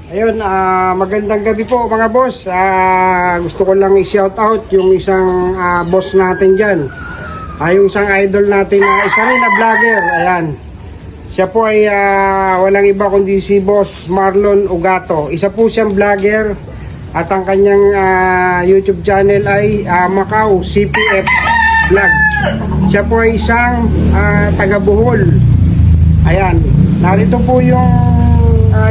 Ayun, magandang gabi po mga boss. Gusto ko lang i-shout out yung isang boss natin dyan. Yung isang idol natin na isa rin na vlogger. Ayan. Siya po ay walang iba kundi si Boss Marlon Ugato. Isa po siyang vlogger at ang kanyang YouTube channel ay Macau CPF Vlog. Siya po ay isang taga Bohol. Ayan. Narito po yung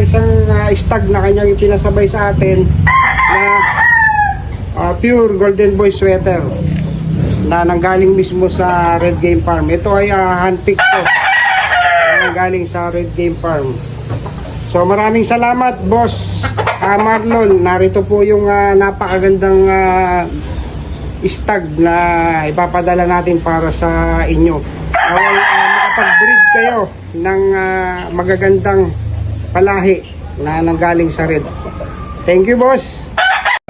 isang stag na kanyang ipinasabay sa atin na pure Golden Boy sweater na nanggaling mismo sa Red Game Farm. Ito ay handpick ko na nanggaling sa Red Game Farm. So maraming salamat Boss Marlon. Narito po yung napakagandang stag na ipapadala natin para sa inyo. Makapag-breed kayo ng magagandang palahi na nanggaling sa Red. Thank you, boss.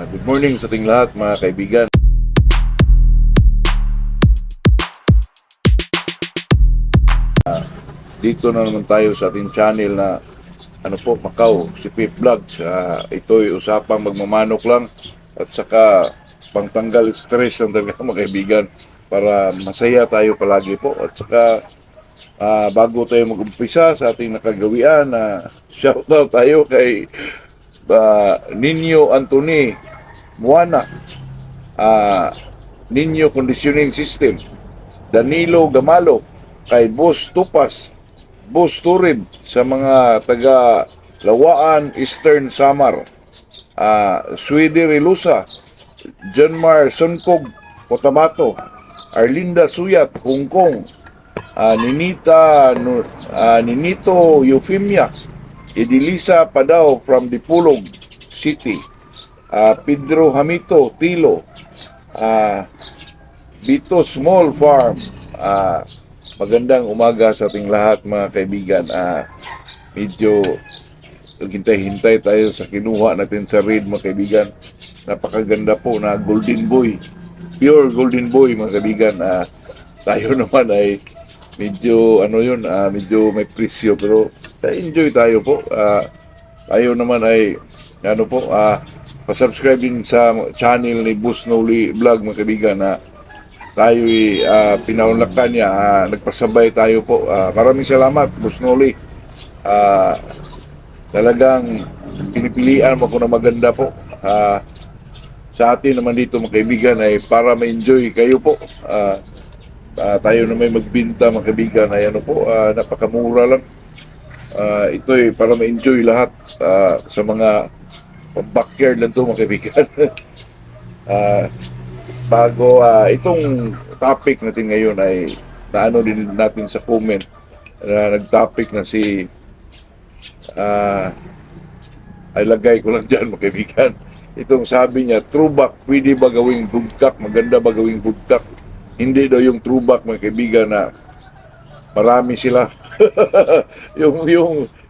Good morning sa ating lahat, mga kaibigan. Dito na naman tayo sa ating channel na Macau CPF Vlogs. Ito'y usapang magmamanok lang at saka pangtanggal stress ng talaga, mga kaibigan, para masaya tayo palagi po. At saka bago tayo mag-umpisa sa ating nakagawian, shoutout tayo kay Nino Anthony Moana, Nino Conditioning System, Danilo Gamalo, kay Boss Tupas, Boss Turib sa mga taga Lawaan, Eastern Samar, Swede Relusa, Janmar Sonkog, Cotabato, Arlinda Suyat, Hong Kong, Ninito Eufemia, Edilisa Padao from Dipulog City, Pedro Hamito Tilo, Bito Small Farm. Magandang umaga sa ating lahat, mga kaibigan. Medyo hintay-hintay tayo sa kinuha natin sa raid, mga kaibigan. Napakaganda po na Golden Boy, pure Golden Boy, mga kaibigan. Tayo naman ay medyo medyo may presyo, pero enjoy tayo po. Tayo naman ay pa-subscribe din sa channel ni Boss Noli Vlog, mga kaibigan, na tayo pinaunlakan niya, nagpasabay tayo po. Maraming salamat, Boss Noli. Talagang pinipilian mo ko na maganda po. Sa atin naman dito, mga kaibigan, ay para ma-enjoy kayo po. Tayo na may magbinta, mga kaibigan, ay napakamura lang. Ito ay para ma-enjoy lahat sa mga backyard lang ito, mga kaibigan. Bago itong topic natin ngayon ay naano din natin sa comment na nag-topic na si ay lagay ko lang dyan, mga kaibigan. Itong sabi niya, throwback, pwede ba gawing budkak? Maganda ba gawing budkak? Hindi daw yung throwback, mga kaibigan, na marami sila.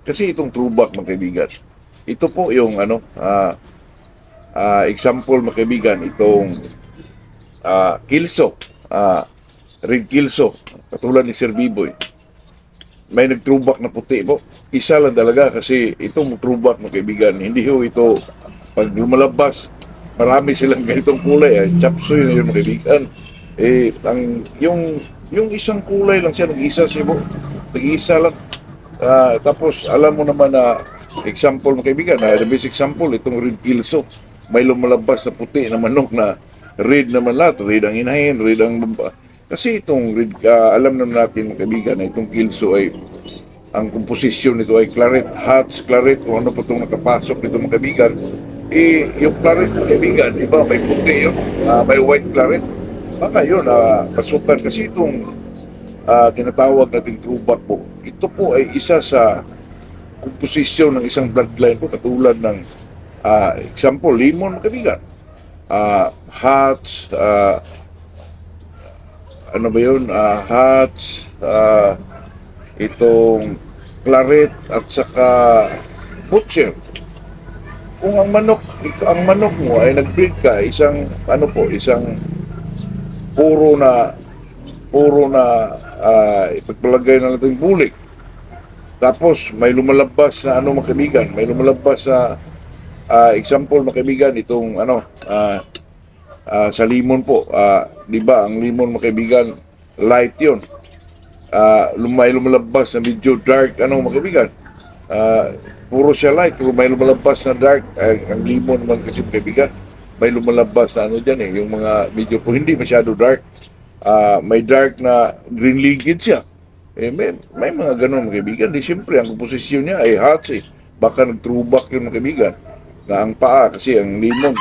Kasi itong throwback, mga kaibigan, ito po yung example, mga kaibigan, itong kilso, red kilso, katulad ni Sir Biboy. May nag-throwback na puti po. Isa lang talaga, kasi itong throwback, mga kaibigan, hindi ho ito, pag lumalabas, marami silang ganitong kulay. Chapsoy na yun, mga kaibigan. Yung isang kulay lang siya, nag-isa lang. Tapos alam mo naman na example, mga kaibigan, the best example, itong red kilso, may lumalabas na puti na manok na red naman lahat, red ang inahin, red ang baba. Kasi itong red, alam naman natin, mga kaibigan, na itong kilso ay ang komposisyon nito ay claret, Hatch claret, kung ano pa itong nakapasok nito, mga kaibigan. Yung claret, mga kaibigan, iba may puti yun, may white claret. Baka yun, pasukan. Kasi itong tinatawag natin throwback po, ito po ay isa sa komposisyon ng isang bloodline po, katulad ng example, lemon, kaibigan, Hatch, Hatch, itong claret at saka butcher. Kung ang manok mo ay nag-breed ka, isang puro na ipagpalagay na natin bulik. Tapos may lumalabas na ano mga kaibigan, may lumalabas na example mga kaibigan itong sa limon po, 'di ba? Ang limon mga kaibigan, light 'yon. May lumalabas na medyo dark ano mga kaibigan. Puro siya light, pero may lumalabas na dark. Ang limon naman kasi mga kaibigan, may lumalabas na ano diyan yung mga medyo po hindi masyado dark. May dark na green ligid siya. May mga ganun mga kaibigan. Di siyempre, ang komposisyon niya ay hot eh. Baka nag-throwback yun mga kaibigan. Na ang paa kasi ang limon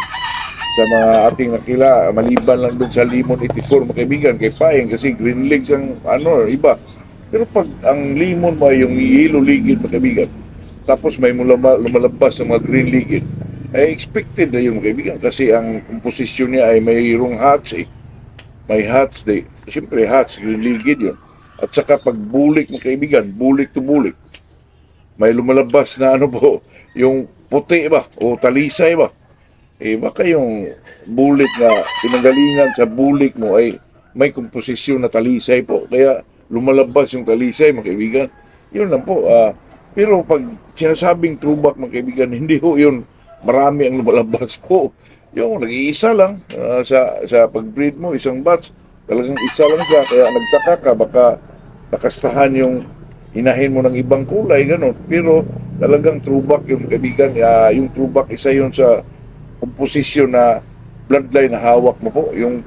sa mga ating nakila, maliban lang doon sa limon 84 mga kaibigan, kay paeng kasi green legs ang ano, iba. Pero pag ang limon mo ay yung yellow ligid mga kaibigan, tapos may lumalabas sa mga green ligid, ay expected na yun mga kaibigan kasi ang komposisyon niya ay mayroong hats eh. May hats day. Siyempre hats, green ligid yun. At saka pag bulik mga kaibigan, bulik to bulik, may lumalabas na ano po, yung puti ba o talisay ba. Baka yung bulik na pinanggalingan sa bulik mo ay may komposisyon na talisay po. Kaya lumalabas yung talisay mga kaibigan. Yun lang po. Pero pag sinasabing throwback mga kaibigan, hindi ho yun marami ang lumalabas po. Yung nag-iisa lang sa pag-breed mo, isang batch, talagang isa lang siya. Kaya nagtaka ka, baka nakastahan yung inahin mo ng ibang kulay, gano'n. Pero talagang throwback yung kaibigan. Yung throwback, isa yun sa komposisyon na bloodline na hawak mo po. Yung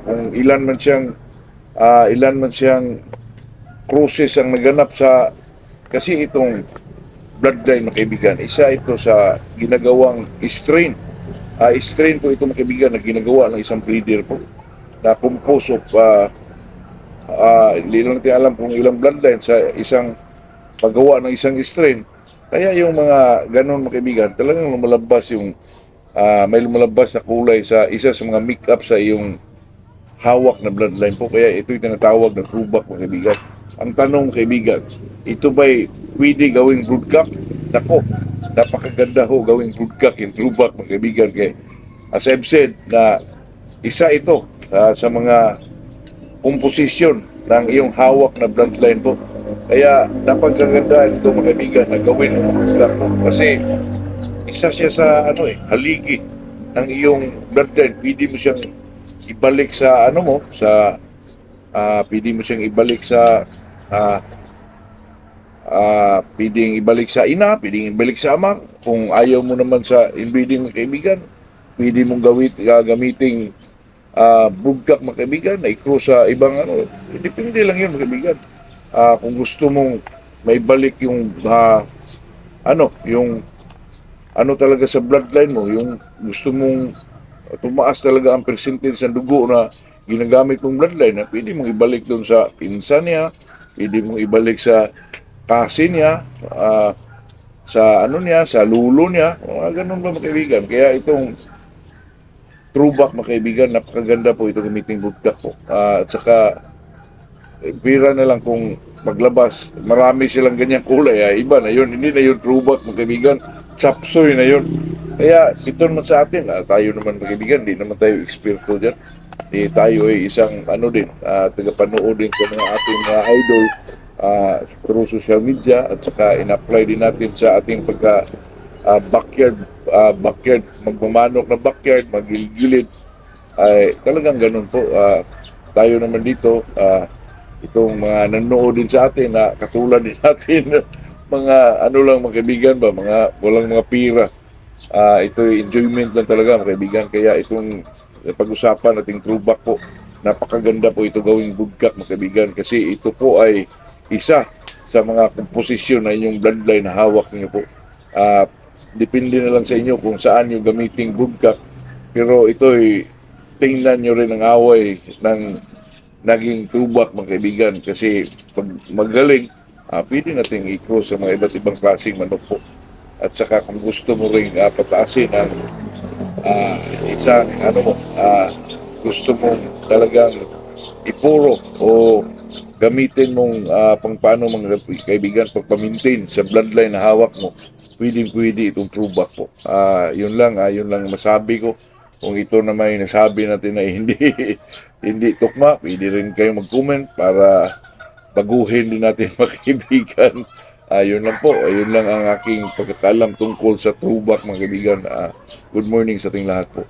kung ilan man siyang cruces ang naganap sa, kasi itong bloodline mga kaibigan, isa ito sa ginagawang strain. Strain po ito mga kaibigan na ginagawa ng isang breeder po na composed of hindi lang natin alam kung ilang bloodline sa isang paggawa ng isang strain. Kaya yung mga ganon mga kaibigan, talagang lumalabas yung may lumalabas na kulay sa isa sa mga make-up sa iyong hawak na bloodline po. Kaya ito'y tinatawag na throwback mga kaibigan. Ang tanong kaibigan, ito ba'y pwede gawing broodcock? Nako, napakaganda ho gawing broodcock yung throwback mga kaibigan. Kaya as I've said na isa ito sa mga komposisyon ng iyong hawak na bloodline po. Kaya napagkaganda ito mga kaibigan na gawin ng broodcock po. Kasi isa siya sa haligi ng iyong bloodline. Pwede mo siyang ibalik sa pwede mo siyang ibalik sa pwedeng ibalik sa ina, pwedeng ibalik sa ama. Kung ayaw mo naman sa inbreeding mga kaibigan, pwede mong gamiting broodcock mga kaibigan, na i-cross sa ibang depende lang yun mga kaibigan. Kung gusto mong maibalik yung yung talaga sa bloodline mo, yung gusto mong tumaas talaga ang percentage ng dugo na ginagamit mong bloodline, na pwede mong ibalik doon sa pinsan niya, pwede mong ibalik sa kasin niya, sa lulo niya, mga ganun ba mga kaibigan. Kaya itong throwback mga kaibigan, napakaganda po itong gamiting broodcock po. At saka pira na lang kung maglabas, marami silang ganyang kulay, iba na yun, hindi na yun throwback mga kaibigan, chapsoy na yun. Kaya ito naman sa atin, tayo naman mga kaibigan, di naman tayo eksperto dyan. Tayo ay isang din, tagapanood din sa mga ating idol through social media, at saka in-apply din natin sa ating backyard, magmamanok na backyard, magilgilid, ay talagang ganun po. Tayo naman dito, itong mga nanonood din sa atin na katulad din natin, mga lang mga kaibigan ba, walang mga pira. Ito enjoyment lang talaga mga kaibigan. Kaya itong pag-usapan nating throwback po, napakaganda po ito gawing broodcock mga kaibigan, kasi ito po ay isa sa mga komposisyon na inyong bloodline na hawak niyo po. Depende na lang sa inyo kung saan yung gamiting broodcock, pero ito'y tingnan nyo rin ang away ng naging throwback mga kaibigan, kasi pag magaling, pwede natin i-cross sa mga iba't ibang klaseng manok po. At saka kung gusto mo rin pataasin ang isang gusto mong talagang ipuro o gamitin mong pang paano mga kaibigan, pagpamintain sa bloodline na hawak mo, pwede itong throwback po. Yun lang masabi ko. Kung ito na may nasabi natin na hindi tukma, pwede rin kayo mag-comment para baguhin din natin mga kaibigan. Yun lang po. Yun lang ang aking pagkakalam tungkol sa throwback mga kaibigan. Good morning sa ating lahat po.